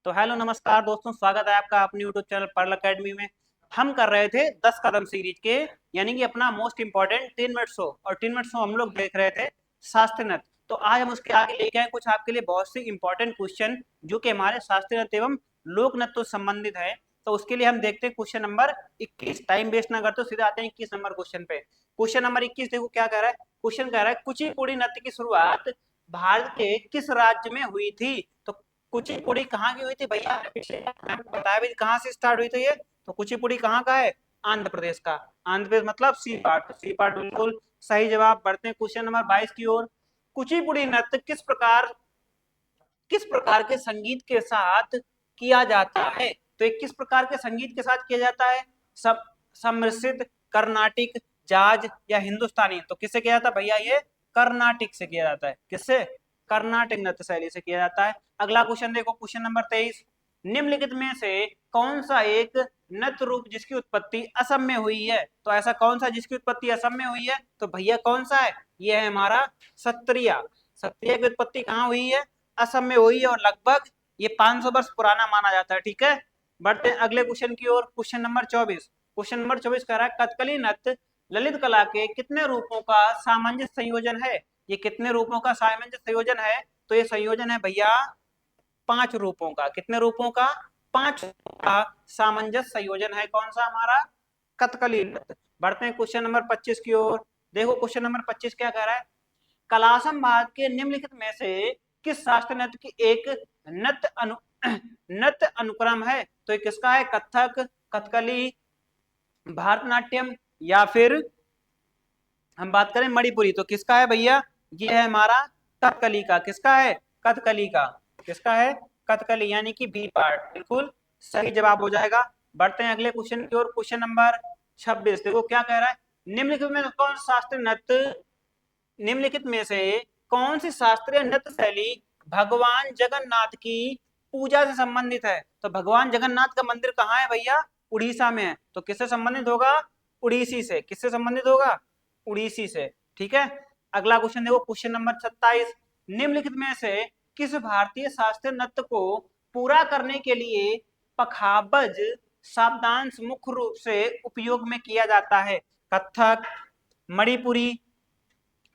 तो हेलो नमस्कार दोस्तों, स्वागत है आपका अपने यूट्यूब चैनल पर्ल अकेडमी में। हम कर रहे थे 10 कदम सीरीज के, यानी कि अपना मोस्ट इंपॉर्टेंट 3 मिनट शो, और 3 मिनट शो हम लोग देख रहे थे शास्त्र नृत्य। तो आज हम उसके आगे लेके आए कुछ आपके लिए बहुत सी इंपॉर्टेंट क्वेश्चन जो कि हमारे शास्त्रीय नृत्य एवं लोक नृत्य से संबंधित है। तो उसके लिए हम देखते हैं क्वेश्चन नंबर 21। टाइम वेस्ट ना करते सीधे आते हैं 21 नंबर क्वेश्चन पे। क्वेश्चन नंबर 21 देखो क्या कह रहा है। क्वेश्चन कह रहा है कुचिपुड़ी नृत्य की शुरुआत भारत के किस राज्य में हुई थी। तो कुचिपुड़ी कहाँ की हुई थी भैया, बताया भी कहाँ से स्टार्ट हुई थी ये। तो कुचिपुड़ी कहाँ का है, आंध्र प्रदेश का। आंध्र प्रदेश मतलब सी पार्ट, सी पार्ट बिल्कुल सही जवाब। बढ़ते हैं क्वेश्चन नंबर 22 की ओर। कुचिपुड़ी नृत्य किस प्रकार के संगीत के साथ किया जाता है। तो किस प्रकार के संगीत के साथ किया जाता है, सब सम्मिश्रित, कर्नाटिक, जाज या हिंदुस्तानी। तो किससे किया जाता है भैया, ये कर्नाटिक से किया जाता है। किससे, कर्नाटिक नृत्य शैली से किया जाता है। अगला क्वेश्चन देखो, क्वेश्चन नंबर 23। निम्नलिखित में से कौन सा एक नृत्य रूप जिसकी उत्पत्ति असम में हुई है। तो ऐसा कौन सा जिसकी उत्पत्ति असम में हुई है, तो भैया कौन सा है, ये है हमारा सत्रिया। सत्रिया की उत्पत्ति कहाँ हुई है, असम में हुई है, और लगभग ये 500 वर्ष पुराना माना जाता है। ठीक है, बढ़ते हैं अगले क्वेश्चन की ओर। Question number 24। क्वेश्चन नंबर 24 कह रहा है कथकली नृत्य ललित कला के कितने रूपों का सामंजस्य संयोजन है। ये कितने रूपों का सामंजस्य संयोजन है, तो ये संयोजन है भैया 5 रूपों का। कितने रूपों का, 5 का सामंजस्य संयोजन है कौन सा, हमारा कथकली नृत्य। बढ़ते हैं क्वेश्चन नंबर 25 की ओर। देखो क्वेश्चन नंबर 25 क्या कह रहा है। कला संभाग के निम्नलिखित में से किस शास्त्रीय नृत्य की एक नृत्य अनुक्रम है। तो ये किसका है, कथक, कथकली, भारतनाट्यम, या फिर हम बात करें मणिपुरी। तो किसका है भैया, ये है हमारा कथकली का। किसका है, कथकली का। किसका है, कथकली, यानी कि बी पार्ट बिल्कुल सही जवाब हो जाएगा। बढ़ते हैं अगले क्वेश्चन की ओर। क्वेश्चन नंबर 26 देखो क्या कह रहा है। निम्नलिखित में कौन शास्त्रीय नृत्य, निम्नलिखित में से कौन सी शास्त्रीय नृत्य शैली भगवान जगन्नाथ की पूजा से संबंधित है। तो भगवान जगन्नाथ का मंदिर कहाँ है भैया, उड़ीसा में है। तो किससे संबंधित होगा, उड़ीसी से। किससे संबंधित होगा, उड़ीसी से। ठीक है, अगला क्वेश्चन देखो, क्वेश्चन नंबर 27। निम्नलिखित में से किस भारतीय शास्त्रीय नृत्य को पूरा करने के लिए पखावज शब्दांश मुख्य रूप से उपयोग में किया जाता है। कथक, मणिपुरी,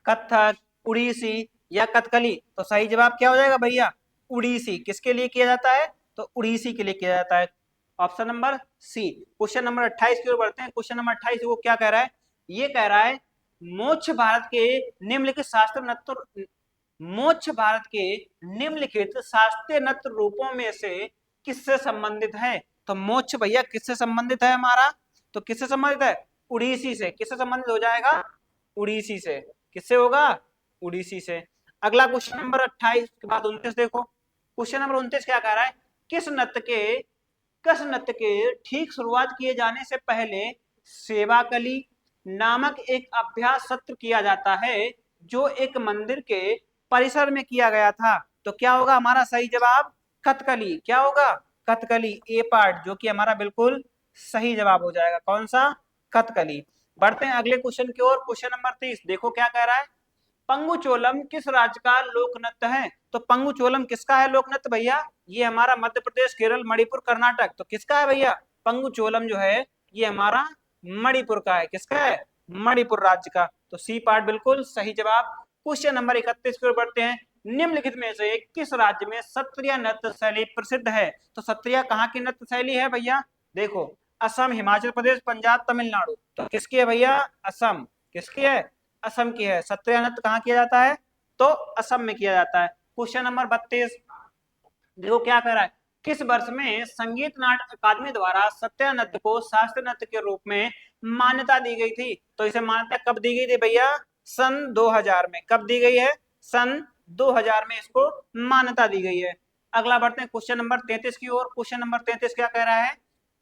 कथक, उड़ीसी या कथकली। तो सही जवाब क्या हो जाएगा भैया, उड़ीसी। किसके लिए किया जाता है, तो उड़ीसी के लिए किया जाता है। Option number C. Question number 28 की ओर बढ़ते हैं। क्वेश्चन नंबर 28 वो क्या कह रहा है, ये कह रहा है मोक्ष भारत के निम्नलिखित शास्त्रीय नृत्य, मोक्ष भारत के निम्नलिखित शास्त्रीय नृत्य रूपों में से किससे संबंधित है। तो मोक्ष भैया किससे संबंधित है हमारा, तो किससे संबंधित है, उड़ीसी से। किससे संबंधित हो जाएगा, उड़ीसी से। किससे होगा, उड़ीसी से। अगला क्वेश्चन नंबर 28 के बाद 29 देखो। क्वेश्चन नंबर 29 क्या कह रहा है, किस नृत्य के ठीक शुरुआत किए जाने से पहले सेवाकली नामक एक अभ्यास सत्र किया जाता है, जो एक मंदिर के परिसर में किया गया था। तो क्या होगा हमारा सही जवाब, कथकली। क्या होगा, कथकली, ए पार्ट, जो कि हमारा बिल्कुल सही जवाब हो जाएगा। कौन सा, कथकली। बढ़ते हैं अगले क्वेश्चन की ओर। क्वेश्चन नंबर 30 देखो क्या कह रहा है। पंगुचोलम किस राज्य का लोक नृत्य है। तो पंगुचोलम किसका है लोक नृत्य भैया, ये हमारा मध्य प्रदेश, केरल, मणिपुर, कर्नाटक। तो किसका है भैया, पंगुचोलम जो है ये हमारा मणिपुर का है। किसका है, मणिपुर राज्य का। तो सी पार्ट बिल्कुल सही जवाब। क्वेश्चन नंबर 31 की ओर बढ़ते हैं। निम्नलिखित में से किस राज्य में सत्रिया नृत्य शैली प्रसिद्ध है। तो सत्रिया कहाँ की नृत्य शैली है भैया, देखो असम, हिमाचल प्रदेश, पंजाब, तमिलनाडु। तो किसकी है भैया, असम। किसकी है, असम की है। सत्रिया नृत्य कहाँ किया जाता है, तो असम में किया जाता है। क्वेश्चन नंबर 32 देखो क्या कह रहा है। किस वर्ष में संगीत नाट्य अकादमी द्वारा सत्रिया नृत्य को शास्त्रीय नृत्य के रूप में मान्यता दी गई थी। तो इसे मान्यता कब दी गई थी भैया, सन 2000 में। कब दी गई है, सन 2000 में इसको मान्यता दी गई है। अगला बढ़ते हैं क्वेश्चन नंबर 33 की ओर। क्वेश्चन नंबर 33 क्या कह रहा है,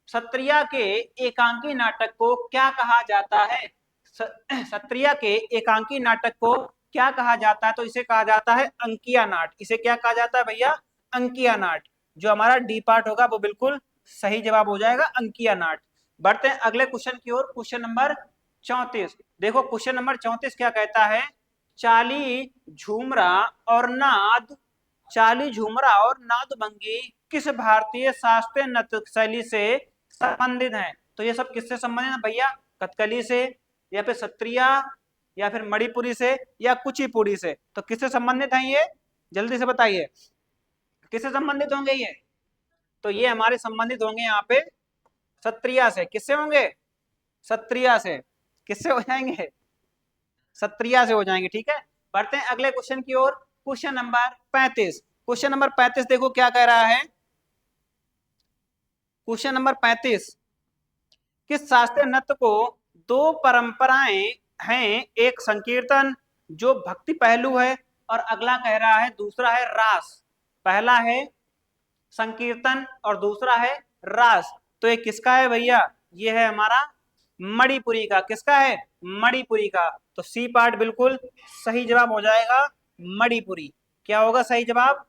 सत्रिया के एकांकी नाटक को क्या कहा जाता है। सत्रिया के एकांकी नाटक को क्या कहा जाता है, तो इसे कहा जाता है अंकिया नाट। इसे क्या कहा जाता है भैया, अंकिया नाट। जो हमारा डी पार्ट होगा वो बिल्कुल सही जवाब हो जाएगा, अंकिया नाट। बढ़ते हैं अगले क्वेश्चन की ओर। क्वेश्चन नंबर 34 देखो। क्वेश्चन नंबर 34 क्या कहता है, चाली, झूमरा और नाद चाली, झूमरा और नादभंगी किस भारतीय शास्त्रीय नृत्य शैली से संबंधित हैं? तो ये सब किससे संबंधित है भैया? कथकली से, या फिर सत्रिया, या फिर मणिपुरी से, या कुचिपुड़ी से। तो किससे संबंधित हैं ये? जल्दी से बताइए, किससे संबंधित होंगे ये? तो ये हमारे संबंधित होंगे यहाँ पे सत्रिया से। किससे होंगे? सत्रिया से। किससे हो जाएंगे? सत्रिया से हो जाएंगे। ठीक है, बढ़ते हैं अगले क्वेश्चन की ओर। Question number 35। क्वेश्चन नंबर 35 देखो क्या कह रहा है। क्वेश्चन नंबर 35, किस शास्त्रीय नृत्य को दो परंपराएं हैं, एक संकीर्तन जो भक्ति पहलू है, और अगला कह रहा है दूसरा है रास। पहला है संकीर्तन और दूसरा है रास। तो ये किसका है भैया? ये है हमारा मणिपुरी का। किसका है? मणिपुरी का। तो सी पार्ट बिल्कुल सही जवाब हो जाएगा, मणिपुरी। क्या होगा सही जवाब?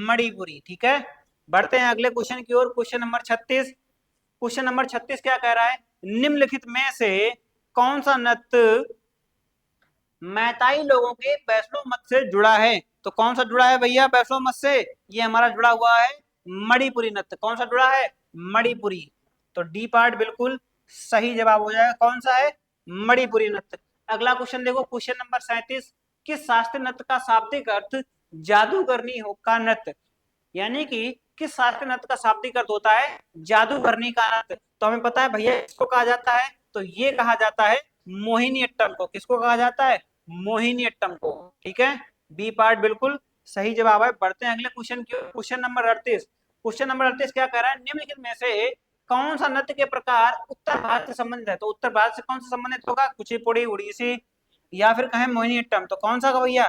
मणिपुरी। ठीक है, बढ़ते हैं अगले क्वेश्चन की ओर। Question number 36। क्वेश्चन नंबर 36 क्या कह रहा है? निम्नलिखित में से कौन सा नृत्य मैताई लोगों के वैष्णव मत से जुड़ा है? तो कौन सा जुड़ा है भैया वैष्णव मत से? ये हमारा जुड़ा हुआ है मणिपुरी नृत्य। कौन सा जुड़ा है? मणिपुरी। तो डी पार्ट बिल्कुल सही जवाब हो जाएगा। कौन सा है? मणिपुरी नृत्य। अगला क्वेश्चन देखो, क्वेश्चन नंबर 37। किस शास्त्रीय नृत्य का शाब्दिक अर्थ जादूगरनी हो का नृत्य? यानी कि किस शास्त्रीय नृत्य का शाब्दिक अर्थ होता है जादूगरनी का नृत्य? तो हमें पता है भैया इसको कहा जाता है, तो ये कहा जाता है मोहिनीअट्टम को। किसको कहा जाता है? मोहिनीअट्टम को। ठीक है, बी पार्ट बिल्कुल सही जवाब है। बढ़ते हैं अगले क्वेश्चन की। Question number 38। क्वेश्चन नंबर 38 क्या कह रहा है? निम्नलिखित में से कौन सा नृत्य के प्रकार उत्तर भारत से संबंधित है? तो उत्तर भारत से कौन सा संबंधित होगा? कुचिपुड़ी, उड़ीसी, या फिर कहें मोहिनीअट्टम। तो कौन सा का भैया?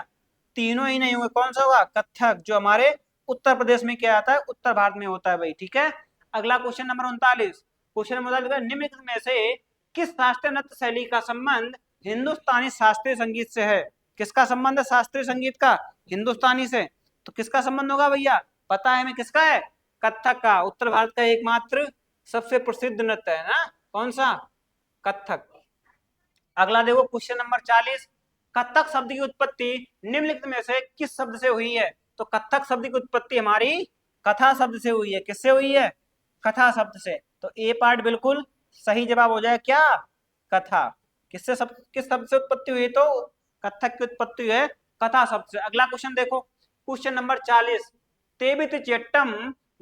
तीनों ही नहीं होंगे। कौन सा होगा? कथक, जो हमारे उत्तर प्रदेश में क्या आता है? उत्तर भारत में होता है भाई। ठीक है, अगला क्वेश्चन नंबर 39। क्वेश्चन नंबर 39, निम्नलिखित में से किस शास्त्रीय नृत्य शैली का संबंध हिंदुस्तानी शास्त्रीय संगीत से है? किसका संबंध है शास्त्रीय संगीत का? हिंदुस्तानी से। तो किसका संबंध होगा भैया? पता है हमें किसका है? कथक का। उत्तर भारत का एकमात्र सबसे प्रसिद्ध नृत्य है ना, कौन सा? कथक। अगला देखो क्वेश्चन नंबर 40। कथक शब्द की उत्पत्ति निम्नलिखित में से किस शब्द से हुई है? तो कथक शब्द की उत्पत्ति हमारी कथा शब्द से हुई है। किससे हुई है? कथा शब्द से। तो ए पार्ट बिल्कुल सही जवाब हो जाए। क्या? कथा। किससे किस शब्द से उत्पत्ति हुई? तो कथक की उत्पत्ति है कथा शब्द से। अगला क्वेश्चन देखो, क्वेश्चन नंबर 40। तेबित चट्टम,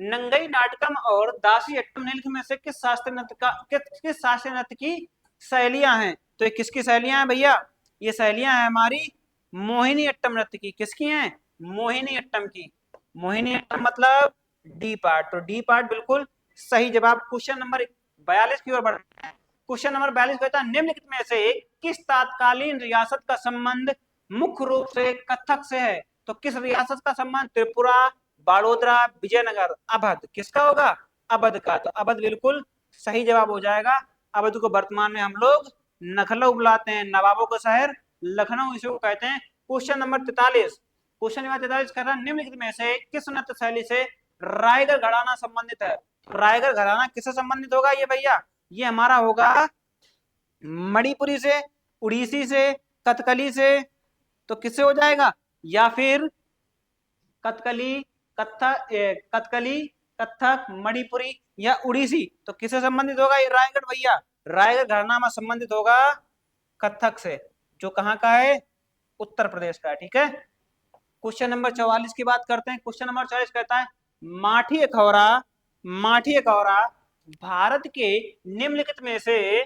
नंगई नाटकम और दासी अट्टम निम्नलिखित में से किस शास्त्रीय नृत्य का किस शास्त्रीय नृत्य की शैलियां हैं? तो ये किसकी शैलियां हैं भैया? ये शैलियां हैं हमारी मोहिनी अट्टम नृत्य की। किसकी हैं? मोहिनी अट्टम की। मोहिनी अट्टम मतलब डी पार्ट। तो डी पार्ट बिल्कुल सही जवाब। क्वेश्चन नंबर 42 की ओर बढ़ते हैं। क्वेश्चन नंबर 42 कहता है निम्नलिखित में से किस तात्कालीन रियासत का संबंध मुख्य रूप से कथक से है? तो किस रियासत का संबंध? त्रिपुरा, बाड़ोदरा, विजयनगर, अवध। किसका होगा? अवध का। तो अवध बिल्कुल सही जवाब हो जाएगा। अवध को वर्तमान में हम लोग लखनऊ बुलाते हैं, नवाबों का शहर लखनऊ इसे कहते हैं। Question number 43। क्वेश्चन नंबर 43 कह रहा है निम्नलिखित में से किस नृत्य शैली से रायगढ़ घराना संबंधित है? रायगढ़ घराना किससे संबंधित होगा ये भैया? ये हमारा होगा मणिपुरी से, उड़ीसी से, कथकली से। तो किससे हो जाएगा? या फिर कथकली, कथक, कथकली, कथक, मणिपुरी या उड़ीसी। तो किससे संबंधित होगा ये रायगढ़ भैया? रायगढ़ घराना में संबंधित होगा कथक से, जो कहाँ का है? उत्तर प्रदेश का है। ठीक है, क्वेश्चन नंबर 44 की बात करते हैं। क्वेश्चन नंबर 44 कहता है माठी अखौरा, माठी अखौरा भारत के निम्नलिखित में से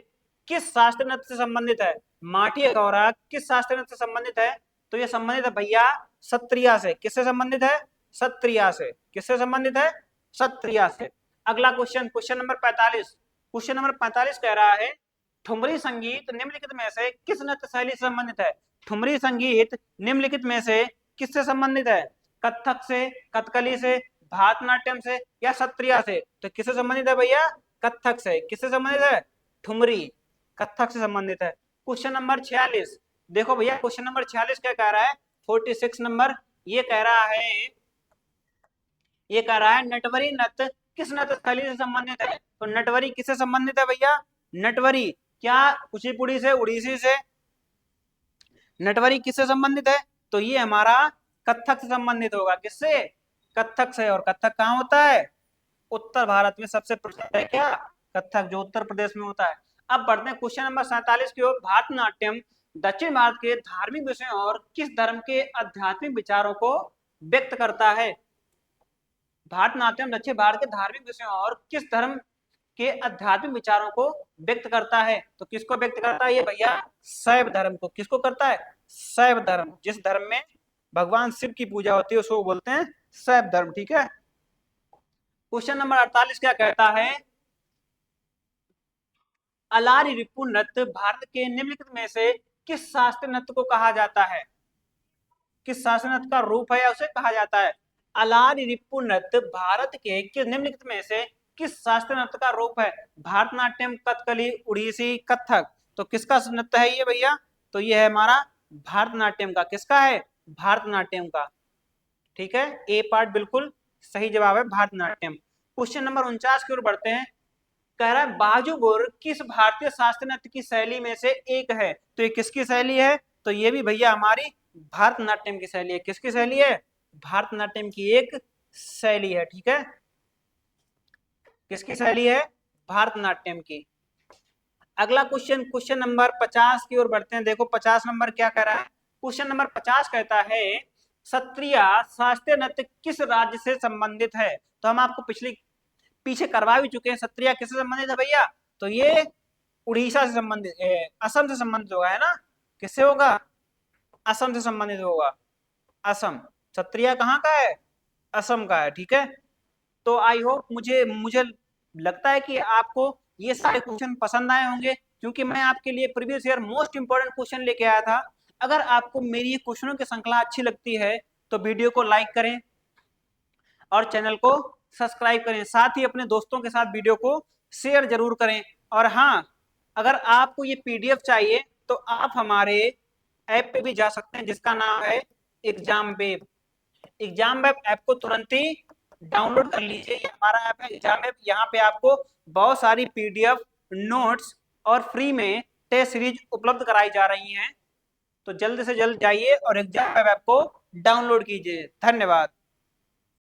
किस शास्त्रीय नृत्य से संबंधित है? माठी अखौरा किस शास्त्रीय नृत्य से संबंधित है? तो ये संबंधित है भैया सत्रिया से। किससे संबंधित है? सत्रिया से। किससे संबंधित है? सत्रिया से। अगला question, question number 45। Question number 45 कह रहा है ठुमरी संगीत निम्नलिखित में से किस नृत्य शैली से संबंधित है? ठुमरी संगीत निम्नलिखित में से किससे संबंधित है? कथक से, कथकली से, भारतनाट्यम से या सत्रिया से? तो किससे संबंधित है भैया? कथक से। किससे संबंधित है? ठुमरी, कथक से संबंधित है। क्वेश्चन नंबर 46 देखो भैया, क्वेश्चन नंबर 46 क्या कह रहा है? 46 नंबर ये कह रहा है, ये कह रहा है नटवरी नृत्य किस नृत्य शैली से संबंधित है? तो नटवरी किससे संबंधित है भैया? नटवरी क्या कुचिपुड़ी से, उड़ीसी से? नटवरी किससे संबंधित है? तो ये हमारा कथक से संबंधित होगा। किससे? कथक से, और कथक कहाँ होता है? उत्तर भारत में सबसे प्रसिद्ध है क्या? कथक, जो उत्तर प्रदेश में होता है। अब बढ़ते हैं क्वेश्चन नंबर 47 की ओर। भारतनाट्यम दक्षिण भारत के धार्मिक विषयों और किस धर्म के आध्यात्मिक विचारों को व्यक्त करता है? भारतनाट्यम दक्षिण भारत के धार्मिक विषयों और किस धर्म के आध्यात्मिक विचारों को व्यक्त करता है? तो किसको व्यक्त करता है ये भैया? शैव धर्म को। किसको करता है? शैव धर्म। जिस धर्म में भगवान शिव की पूजा होती है उसको बोलते हैं शैव धर्म। ठीक है। क्वेश्चन नंबर 48 क्या कहता है? अलारी रिपु नृत्य भारत के निम्नलिखित में से किस शास्त्रीय नृत्य को कहा जाता है? किस शास्त्रीय नृत्य का रूप है या उसे कहा जाता है? अलारी रिपु नृत्य भारत के किस निम्नलिखित में से किस शास्त्रीय नृत्य का रूप है? भारतनाट्यम, कथकली, उड़ीसी, कथक। तो किसका नृत्य है ये भैया? तो ये है हमारा भारतनाट्यम का। किसका है? भारतनाट्यम का। ठीक है, ए पार्ट बिल्कुल सही जवाब है, भारतनाट्यम। क्वेश्चन नंबर 49 की ओर बढ़ते हैं। कह रहा है बाजुगुर किस भारतीय शास्त्रीय नृत्य की शैली में से एक है? तो ये किसकी शैली है? तो ये भी भैया हमारी भारतनाट्यम की शैली है। किसकी शैली है? भारतनाट्यम की एक शैली है। ठीक है, किसकी शैली है? भारतनाट्यम की। अगला क्वेश्चन, क्वेश्चन नंबर 50 की ओर बढ़ते हैं। देखो 50 नंबर क्या कह रहा है? क्वेश्चन नंबर 50 कहता है सत्रिया शास्त्रीय नृत्य किस राज्य से संबंधित है? तो हम आपको पीछे करवा भी चुके हैं। सत्रिया किससे संबंधित है भैया? तो ये उड़ीसा से संबंधित, असम से संबंधित होगा, है ना? किससे होगा? असम से संबंधित होगा। असम। सत्रिया कहाँ का है? असम का है। ठीक है, तो आई होप मुझे मुझे लगता है कि आपको ये सारे क्वेश्चन पसंद आए होंगे, क्योंकि मैं आपके लिए previous year most important question लेके आया था। अगर आपको मेरी ये क्वेश्चनों की श्रृंखला अच्छी लगती है तो वीडियो को लाइक करें और चैनल को सब्सक्राइब करें। साथ ही अपने दोस्तों के साथ वीडियो को शेयर जरूर करें। और हाँ, अगर आपको ये पीडीएफ चाहिए तो आप हमारे ऐप पे भी जा सकते हैं जिसका नाम है exam web. Exam web app को तुरंत ही डाउनलोड कर लीजिए। ये हमारा ऐप है एग्जाम वेब। यहाँ पे आपको बहुत सारी पीडीएफ, नोट्स और फ्री में टेस्ट सीरीज उपलब्ध कराई जा रही हैं। तो जल्द से जल्द जाइए और एग्जाम वेब ऐप को डाउनलोड कीजिए। धन्यवाद।